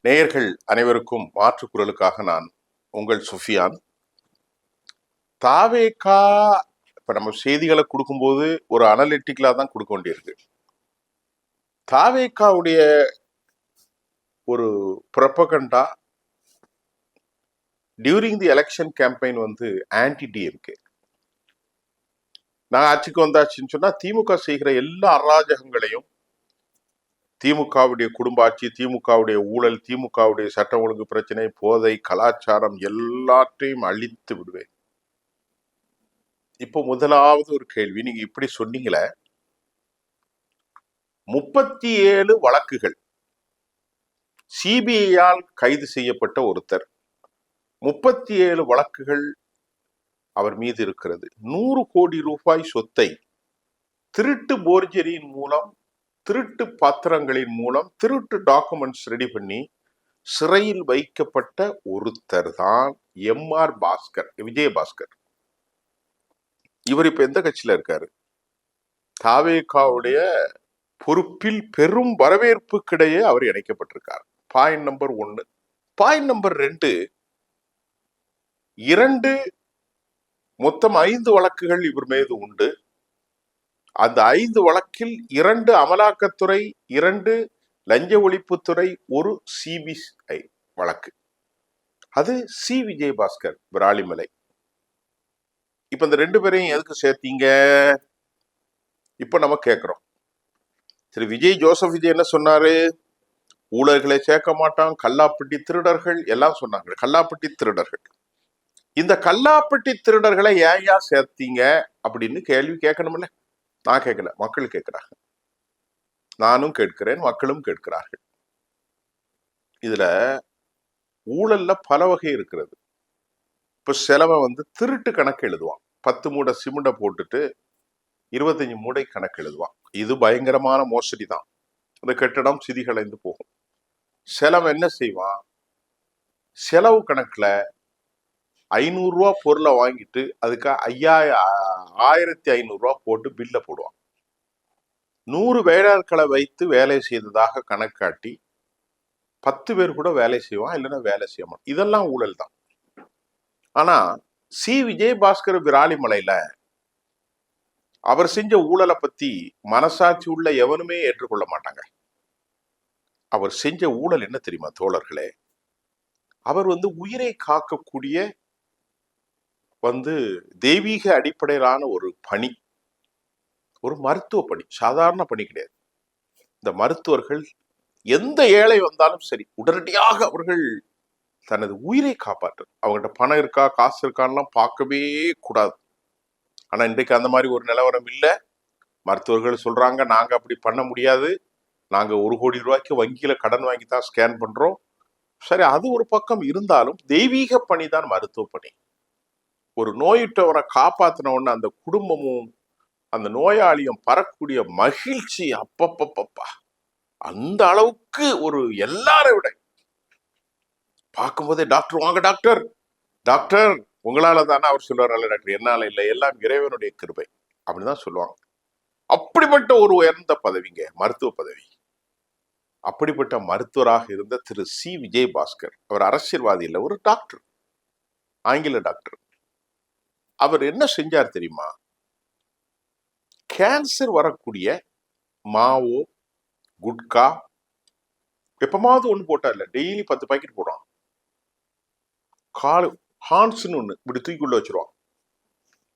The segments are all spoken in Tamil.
நேயர்கள் அனைவருக்கும் மாற்று குரலுக்காக நான் உங்கள் சுஃபியான். தாவேகா இப்ப நம்ம செய்திகளை கொடுக்கும்போது ஒரு அனலிட்டிக்கலா தான் கொடுக்க வேண்டியிருக்கு. தாவேகாவுடைய ஒரு propaganda during the election campaign anti DMK. நான் ஆட்சிக்கு வந்தாச்சுன்னு சொன்னா திமுக செய்கிற எல்லா அராஜகங்களையும், திமுகவுடைய குடும்ப ஆட்சி, திமுகவுடைய ஊழல், திமுகவுடைய சட்ட ஒழுங்கு பிரச்சனை, போதை, கலாச்சாரம் எல்லாத்தையும் அழித்து விடுவேன். இப்போ முதலாவது ஒரு கேள்வி, நீங்க இப்படி சொன்னீங்களே, 37 வழக்குகள் சிபிஐயால் கைது செய்யப்பட்ட ஒருத்தர், 37 வழக்குகள் அவர் மீது இருக்கிறது. 100 கோடி ரூபாய் சொத்தை திருட்டு போர்ஜரியின் மூலம், திருட்டு பத்திரங்களின் மூலம், திருட்டு டாக்குமெண்ட்ஸ் ரெடி பண்ணி சிறையில் வைக்கப்பட்ட ஒருத்தர் தான் எம்ஆர் பாஸ்கர், விஜயபாஸ்கர். இவர் இப்ப எந்த கட்சியில இருக்காரு? தாவேகாவுடைய பொறுப்பில் பெரும் வரவேற்புக்கிடையே அவர் இணைக்கப்பட்டிருக்கார். Point number 1. பாயிண்ட் நம்பர் 2, மொத்தம் 5 வழக்குகள் இவர் மீது உண்டு. அந்த 5 வழக்கில் 2 அமலாக்கத்துறை, 2 லஞ்ச ஒழிப்புத்துறை, 1 சிபிஐ வழக்கு. அது சி விஜயபாஸ்கர் விராலிமலை. இப்ப இந்த 2 பேரையும் எதுக்கு சேர்த்தீங்க? இப்ப நம்ம கேட்கிறோம். திரு விஜய் ஜோசப் விஜய் என்ன சொன்னாரு? ஊழல்களை சேர்க்க மாட்டான், கல்லாப்பட்டி திருடர்கள் எல்லாம் சொன்னாங்க. கல்லாப்பட்டி திருடர்கள், இந்த கல்லாப்பட்டி திருடர்களை ஏயா சேர்த்தீங்க அப்படின்னு கேள்வி கேட்கணும்ல. நான் கேட்கல, மக்கள் கேட்கிறாங்க. நானும் கேட்கிறேன், மக்களும் கேட்கிறார்கள். இதுல ஊழல்ல பல வகை இருக்கிறது. இப்ப சிலவன் திருட்டு கணக்கு எழுதுவான். 10 மூடை சிமெண்ட போட்டுட்டு 25 மூடை கணக்கு எழுதுவான். இது பயங்கரமான மோசடி தான். அந்த கட்டிடம் சிதிகளைந்து போகும். சிலவன் என்ன செய்வான்? செலவு கணக்குல 500 ரூபா பொருளை வாங்கிட்டு அதுக்கு 1500 ரூபா போட்டு பில்ல போடுவான். 100 வேலையாட்களை வைத்து வேலை செய்ததாக கணக்காட்டி 10 பேர் கூட வேலை செய்வான், இல்லைன்னா வேலை செய்ய மாட்டான். இதெல்லாம் ஊழல் தான். ஆனா சி விஜயபாஸ்கர் விராலிமலையில அவர் செஞ்ச ஊழலை பத்தி மனசாட்சி உள்ள எவனுமே ஏற்றுக்கொள்ள மாட்டாங்க. அவர் செஞ்ச ஊழல் என்ன தெரியுமா தோழர்களே? அவர் உயிரை காக்கக்கூடிய தெய்வீக அடிப்படையிலான ஒரு பணி, ஒரு மருத்துவ பணி, சாதாரண பணி கிடையாது. இந்த மருத்துவர்கள் எந்த ஏழை வந்தாலும் சரி, உடனடியாக அவர்கள் தனது உயிரை காப்பாற்று. அவங்ககிட்ட பணம் இருக்கா, காசு இருக்கான்லாம் பார்க்கவே கூடாது. ஆனா இன்றைக்கு அந்த மாதிரி ஒரு நிலவரம் இல்லை. மருத்துவர்கள் சொல்றாங்க, நாங்க அப்படி பண்ண முடியாது, நாங்க 1 கோடி ரூபாய்க்கு வங்கியில கடன் வாங்கி தான் ஸ்கேன் பண்றோம். சரி, அது ஒரு பக்கம் இருந்தாலும் தெய்வீக பணி தான் மருத்துவ பணி. ஒரு நோயிட்டவரை காப்பாத்தின உடனே அந்த குடும்பமும் அந்த நோயாளியும் பறக்கூடிய மகிழ்ச்சி அப்பப்பப்பா, அந்த அளவுக்கு ஒரு எல்லாரை விட பார்க்கும்போதே டாக்டர் வாங்க டாக்டர், டாக்டர் உங்களால தானே அவர் சொல்லுவார், டாக்டர் என்னால இல்லை, எல்லாம் இறைவனுடைய கிருபை அப்படிதான் சொல்லுவாங்க. அப்படிப்பட்ட ஒரு உயர்ந்த பதவிங்க மருத்துவ பதவி. அப்படிப்பட்ட மருத்துவராக இருந்த திரு சி விஜயபாஸ்கர், அவர் அரசியல்வாதி இல்லை, ஒரு டாக்டர், ஆங்கில டாக்டர். அவர் என்ன செஞ்சார் தெரியுமா? கேன்சர் வரக்கூடிய மாவோ, குட்கா எப்பமாவது ஒண்ணு போட்டா இல்ல, டெய்லி 10 பாக்கெட் போடுவான். காலு ஹான்ஸ்னு ஒண்ணு இப்படி தூக்கிக்குள்ள வச்சிருவான்.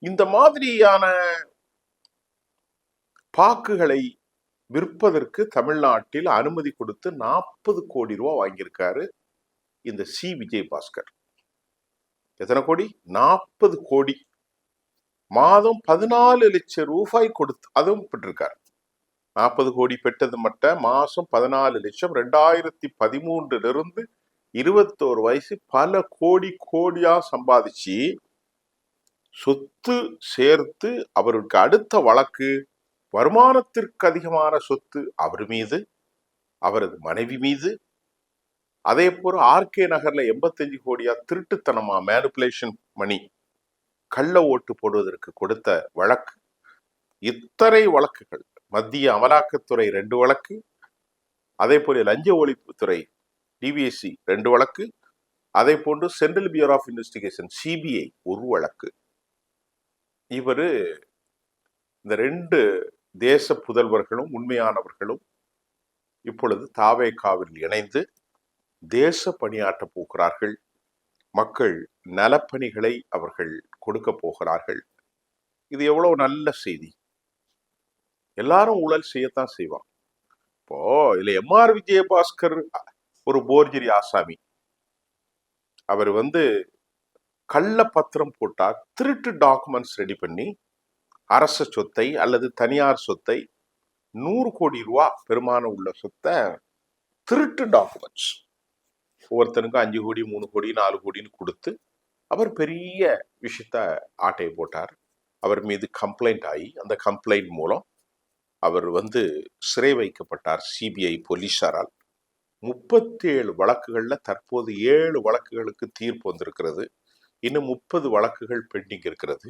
இந்த மாதிரியான பாக்குகளை விற்பதற்கு தமிழ்நாட்டில் அனுமதி கொடுத்து 40 கோடி ரூபாய் வாங்கியிருக்காரு இந்த சி விஜயபாஸ்கர். எத்தனை கோடி? 40 கோடி. மாதம் 14 லட்சம் ரூபாய் கொடுத்து அதுவும் பெற்றிருக்காரு. 40 கோடி பெற்றது மட்டும் மாசம் 14 லட்சம். 2013 21 வயசு பல கோடி கோடியா சம்பாதிச்சு சொத்து சேர்த்து அவருக்கு அடுத்த வழக்கு வருமானத்திற்கு அதிகமான சொத்து அவர் மீது, அவரது மனைவி மீது. அதே போல ஆர்கே நகர்ல 85 கோடியா திருட்டுத்தனமா மேனிபுலேஷன் மணி, கள்ள ஓட்டு போடுவதற்கு கொடுத்த வழக்கு. இத்தனை வழக்குகள். மத்திய அமலாக்கத்துறை 2 வழக்கு, அதே போல லஞ்ச ஒழிப்புத்துறை டிவிஎஸ்சி 2 வழக்கு, அதை போன்று central bureau of investigation CBI 1 வழக்கு. இவரு இந்த 2 தேச புதல்வர்களும் உண்மையானவர்களும் இப்பொழுது தாவேகாவில் இணைந்து தேச பணியாற்ற போகிறார்கள். மக்கள் நலப்பணிகளை அவர்கள் கொடுக்க போகிறார்கள். இது எவ்வளவு நல்ல செய்தி. எல்லாரும் ஊழல் செய்யத்தான் செய்வான். இப்போ இதுல எம்ஆர் விஜயபாஸ்கர் ஒரு போர்ஜரி ஆசாமி. அவர் கள்ள பத்திரம் போட்டா திருட்டு டாக்குமெண்ட்ஸ் ரெடி பண்ணி அரச சொத்தை அல்லது தனியார் சொத்தை 100 கோடி ரூபாய் பெருமானம் உள்ள சொத்தை திருட்டு டாக்குமெண்ட்ஸ் ஒவ்வொருத்தனுக்கும் 5 கோடி 3 கோடி 4 கோடின்னு கொடுத்து அவர் பெரிய விஷயத்த ஆட்டையை போட்டார். அவர் மீது கம்ப்ளைண்ட் ஆகி அந்த கம்ப்ளைண்ட் மூலம் அவர் சிறை வைக்கப்பட்டார் சிபிஐ போலீசாரால். 37 வழக்குகள்ல தற்போது 7 வழக்குகளுக்கு தீர்ப்பு வந்திருக்கிறது. இன்னும் 30 வழக்குகள் பெண்டிங் இருக்கிறது.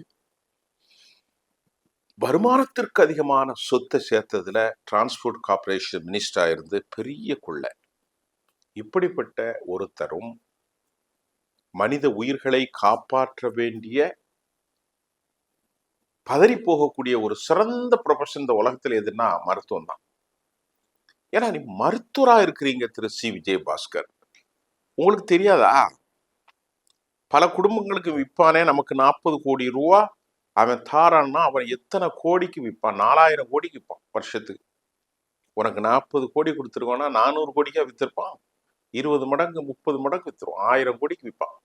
வருமானத்திற்கு அதிகமான சொத்தை சேர்த்ததுல டிரான்ஸ்போர்ட் கார்பரேஷன் மினிஸ்டரா இருந்து பெரிய கொள்ளை. இப்படிப்பட்ட ஒருத்தரும் மனித உயிர்களை காப்பாற்ற வேண்டிய பதறி போகக்கூடிய ஒரு சிறந்த ப்ரொஃபஷன் இந்த உலகத்தில் எதுனா மருத்துவம் தான். ஏன்னா நீ மருத்துவரா இருக்கிறீங்க திரு சி விஜயபாஸ்கர். உங்களுக்கு தெரியாதா? பல குடும்பங்களுக்கு விற்பானே நமக்கு 40 கோடி ரூபா அவன் தாரான்னா அவன் எத்தனை கோடிக்கு விற்பான்? 4000 கோடிக்கு விற்பான் வருஷத்துக்கு. உனக்கு 40 கோடி கொடுத்துருக்கோன்னா 400 கோடிக்கா வித்திருப்பான். 20 மடங்கு 30 மடங்கு வித்துருவான். 1000 கோடிக்கு விற்பான்.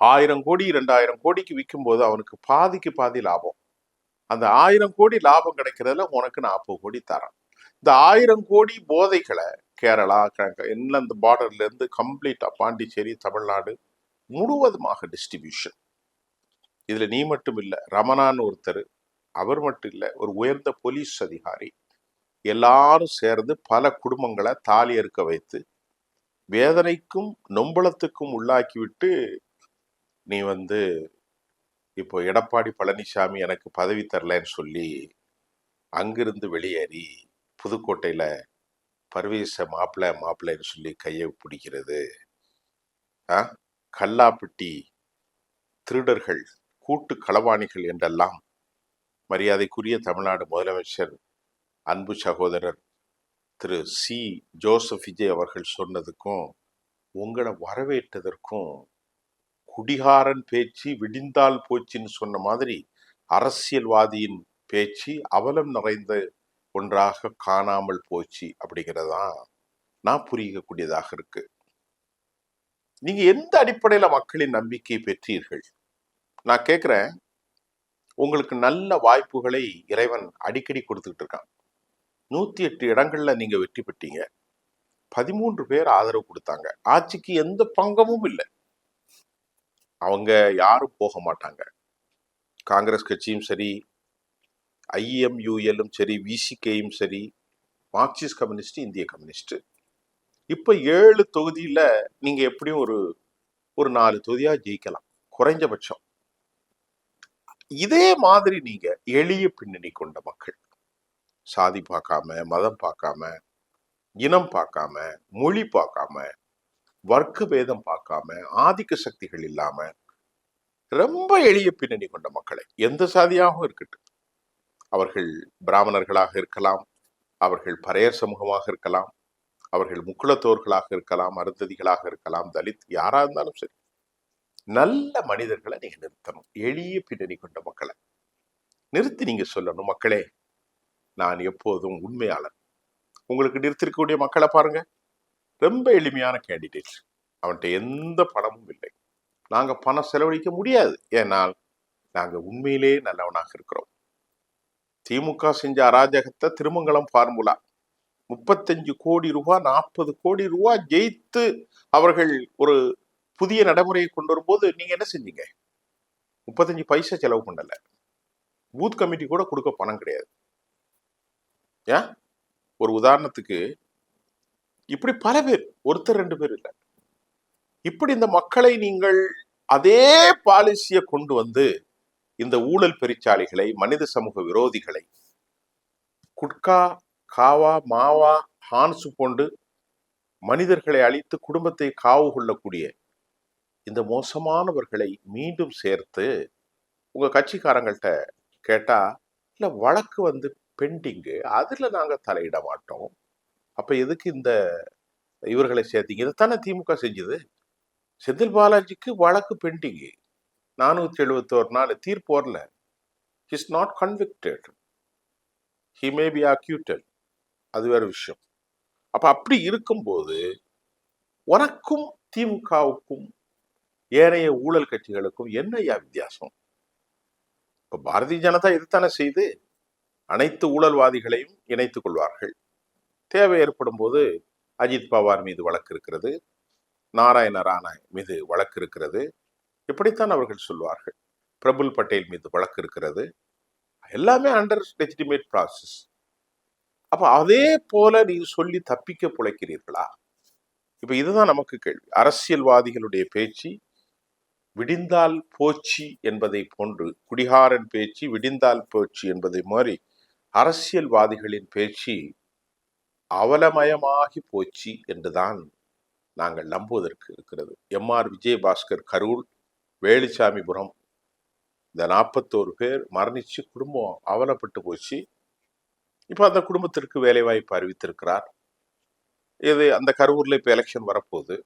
1000 கோடி 2000 கோடிக்கு விற்கும் போது அவனுக்கு பாதிக்கு பாதி லாபம். அந்த 1000 கோடி லாபம் கிடைக்கிறதுல உனக்கு 40 கோடி தரான். இந்த 1000 கோடி போதைகளை கேரளா எல்லாம் இந்த பார்டர்ல இருந்து கம்ப்ளீட்டா பாண்டிச்சேரி தமிழ்நாடு முழுவதுமாக டிஸ்ட்ரிபியூஷன். இதுல நீ மட்டும் இல்ல, ரமணான்னு ஒருத்தர், அவர் மட்டும் இல்ல, ஒரு உயர்ந்த போலீஸ் அதிகாரி, எல்லாரும் சேர்ந்து பல குடும்பங்களை தாலி அறுக்க வைத்து வேதனைக்கும் நொம்பலத்துக்கும் உள்ளாக்கிவிட்டு நீ இப்போ எடப்பாடி பழனிசாமி எனக்கு பதவி தரலன்னு சொல்லி அங்கிருந்து வெளியேறி புதுக்கோட்டையில பர்வேச மாப்பிள்ளைன்னு சொல்லி கையை பிடிக்கிறது, கல்லாப்பட்டி திருடர்கள் கூட்டு களவாணிகள் என்றெல்லாம் மரியாதைக்குரிய தமிழ்நாடு முதலமைச்சர் அன்பு சகோதரர் திரு சி ஜோசப் விஜய் அவர்கள் சொன்னதுக்கும் உங்களை வரவேற்றதற்கும் குடிகாரன் பேச்சு விடிந்தால் போச்சுன்னு சொன்ன மாதிரி அரசியல்வாதியின் பேச்சு அவலம் நிறைந்த ஒன்றாக காணாமல் போச்சு அப்படிங்கிறதான் நான் புரியக்கூடியதாக இருக்கு. நீங்க எந்த அடிப்படையில மக்களின் நம்பிக்கை பெற்றீர்கள்? நான் கேட்கிறேன், உங்களுக்கு நல்ல வாய்ப்புகளை இறைவன் அடிக்கடி கொடுத்துக்கிட்டு இருக்கான். 108 இடங்கள்ல நீங்க வெற்றி பெற்றீங்க. 13 பேர் ஆதரவு கொடுத்தாங்க. ஆட்சிக்கு எந்த பங்கமும் இல்லை. அவங்க யாரும் போக மாட்டாங்க. காங்கிரஸ் கட்சியும் சரி, ஐஎம்யூஎல்லும் சரி, விசிகேயும் சரி, மார்க்சிஸ்ட் கம்யூனிஸ்ட், இந்திய கம்யூனிஸ்ட். இப்ப 7 தொகுதியில நீங்க எப்படியும் ஒரு 4 தொகுதியா ஜெயிக்கலாம் குறைஞ்சபட்சம். இதே மாதிரி நீங்க எளிய பின்னணி கொண்ட மக்கள், சாதி பார்க்காம, மதம் பார்க்காம, இனம் பார்க்காம, மொழி பார்க்காம, வர்க்க பேதம் பார்க்காம, ஆதிக்க சக்திகள் இல்லாம ரொம்ப எளிய பின்னணி கொண்ட மக்களை, எந்த சாதியாகவும் இருக்கட்டும், அவர்கள் பிராமணர்களாக இருக்கலாம், அவர்கள் பறையர் சமூகமாக இருக்கலாம், அவர்கள் முக்குளத்தோர்களாக இருக்கலாம், அருந்ததிகளாக இருக்கலாம், தலித் யாரா இருந்தாலும் சரி, நல்ல மனிதர்களை நீங்க நிறுத்தணும். எளிய பின்னணி கொண்ட மக்களை நிறுத்தி நீங்க சொல்லணும், மக்களே நான் எப்போதும் உண்மையாளன். உங்களுக்கு நிறுத்திருக்கக்கூடிய மக்களை பாருங்க, ரொம்ப எளிமையான கேண்டிடேட். அவன்கிட்ட எந்த பணமும் இல்லை. நாங்க பணம் செலவழிக்க முடியாது, ஏனால் நாங்க உண்மையிலே நல்லவனாக இருக்கிறோம். திமுக செஞ்ச அராஜகத்தை திருமங்கலம் ஃபார்முலா 35 கோடி ரூபாய் 40 கோடி ரூபாய் ஜெயித்து அவர்கள் ஒரு புதிய நடைமுறையை கொண்டு வரும்போது நீங்க என்ன செஞ்சீங்க? 35 பைசா செலவு பண்ணல. பூத் கமிட்டி கூட கொடுக்க பணம் கிடையாது. ஏன்? ஒரு உதாரணத்துக்கு இப்படி பல பேர், ஒருத்தர் 2 பேர் இல்லை, இப்படி இந்த மக்களை நீங்கள் அதே பாலிசியை கொண்டு இந்த ஊழல் பெருச்சாளிகளை, மனித சமூக விரோதிகளை, குட்கா, காவா, மாவா, ஹான்சு போண்டு மனிதர்களை அழித்து குடும்பத்தை காவு கொள்ளக்கூடிய இந்த மோசமானவர்களை மீண்டும் சேர்த்து உங்க கட்சிக்காரங்கள்ட்ட கேட்டா, இல்ல வழக்கு வந்து பெண்டிங்கு, அதுல நாங்க தலையிட மாட்டோம். அப்ப எதுக்கு இந்த இவர்களை சேர்த்தீங்க? இதைத்தானே திமுக செஞ்சது. செந்தில் பாலாஜிக்கு வழக்கு பெண்டிங்கு, 471 நாள் தீர்ப்பு வரல. Is not convicted, he may be acquitted, அது வேற விஷயம். அப்ப அப்படி இருக்கும்போது உனக்கும் திமுகவுக்கும் ஏனைய ஊழல் கட்சிகளுக்கும் என்ன வித்தியாசம்? இப்ப பாரதிய ஜனதா இதுதானே செய்து அனைத்து ஊழல்வாதிகளையும் இணைத்துக் கொள்வார்கள். தேவை ஏற்படும் போது அஜித் பவார் மீது வழக்கு இருக்கிறது, நாராயண ராணா மீது வழக்கு இருக்கிறது, இப்படித்தான் அவர்கள் சொல்வார்கள். பிரபுல் பட்டேல் மீது வழக்கு இருக்கிறது. எல்லாமே அண்டர் லெஜிட்டிமேட் ப்ராசஸ். அப்ப அதே போல நீங்க சொல்லி தப்பிக்க பிழைக்கிறீர்களா? இப்ப இதுதான் நமக்கு கேள்வி. அரசியல்வாதிகளுடைய பேச்சு விடிந்தால் போச்சு என்பதை போன்று, குடிகாரன் பேச்சு விடிந்தால் போச்சு என்பதை மாதிரி அரசியல்வாதிகளின் பேச்சு அவலமயமாகி போச்சு என்றுதான் நாங்கள் நம்புவதற்கு இருக்கிறது. எம்ஆர் விஜயபாஸ்கர் கரூர், வேலுச்சாமிபுரம், இந்த 41 பேர் மரணிச்சு குடும்பம் அவலப்பட்டு போச்சு. இப்ப அந்த குடும்பத்திற்கு வேலைவாய்ப்பு அறிவித்திருக்கிறார். இது அந்த கரூர்ல இப்ப எலெக்ஷன் வரப்போகுது,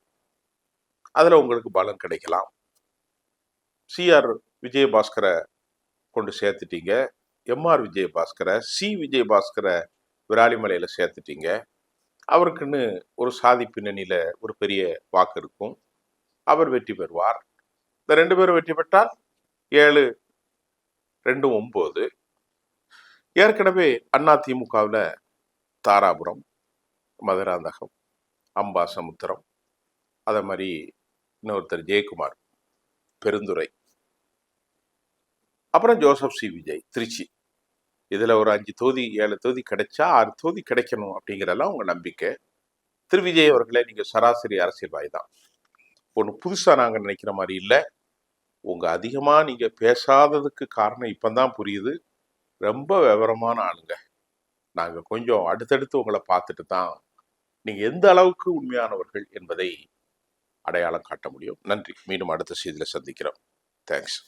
அதுல உங்களுக்கு பலம் கிடைக்கலாம். சிஆர் விஜயபாஸ்கரை கொண்டு சேர்த்துட்டீங்க, எம்ஆர் விஜயபாஸ்கரை, சி விஜயபாஸ்கரை விராலிமலையில சேர்த்துட்டீங்க. அவருக்குன்னு ஒரு சாதி பின்னணியில ஒரு பெரிய வாக்கு இருக்கும், அவர் வெற்றி பெறுவார். இந்த 2 பேரும் வெற்றி பெற்றால் 7, 2, 9. ஏற்கனவே அதிமுகவில் தாராபுரம், மதுராந்தகம், அம்பாசமுத்திரம், அதே மாதிரி இன்னொருத்தர் ஜெயக்குமார் பெருந்துறை, அப்புறம் ஜோசப் சி விஜய் திருச்சி. இதுல ஒரு 5 தொகுதி 7 தொகுதி கிடைச்சா 6 தொகுதி கிடைக்கணும் அப்படிங்கிறதெல்லாம் உங்க நம்பிக்கை. திரு விஜய் அவர்களே, நீங்க சராசரி அரசியல்வாதி தான். ஒன்று புதுசா நாங்க நினைக்கிற மாதிரி இல்லை. உங்க அதிகமா நீங்க பேசாததுக்கு காரணம் இப்பதான் புரியுது. ரொம்ப விவரமான ஆளுங்க. நாங்க கொஞ்சம் அடுத்தடுத்து உங்களை பார்த்துட்டு தான் நீங்க எந்த அளவுக்கு உண்மையானவர்கள் என்பதை அடையாளம் காட்ட முடியும். நன்றி. மீண்டும் அடுத்த செய்தியில சந்திக்கிறோம். தேங்க்ஸ்.